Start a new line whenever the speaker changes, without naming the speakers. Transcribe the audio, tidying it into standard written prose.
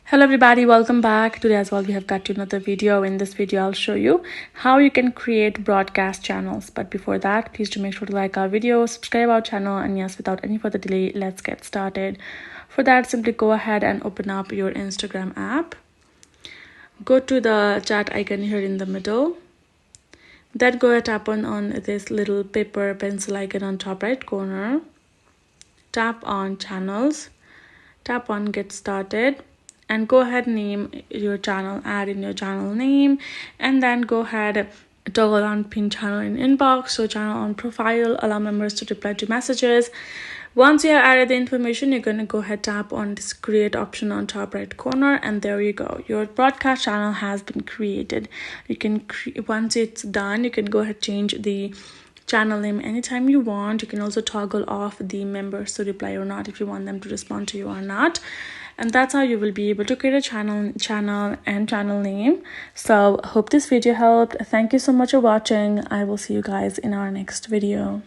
Hello everybody, welcome back. Today as well we have got to another video. In this video I'll show you how you can create broadcast channels. But before that, please do make sure to like our video, subscribe our channel, and yes, without any further delay, let's get started. For that, simply go ahead and open up your Instagram app. Go to the chat icon here in the middle. Then go ahead, tap on this little paper pencil icon on top right corner. Tap on channels. Tap on get started. And go ahead, name your channel, add in your channel name, and then go ahead, toggle on pin channel in inbox, so channel on profile, allow members to reply to messages. Once you have added the information, you're going to go ahead, tap on this create option on top right corner, and there you go, your broadcast channel has been created. You can once it's done, you can go ahead, change the channel name anytime you want. You can also toggle off the members to reply or not, if you want them to respond to you or not. And that's how you will be able to create a channel and channel name. So hope this video helped. Thank you so much for watching. I will see you guys in our next video.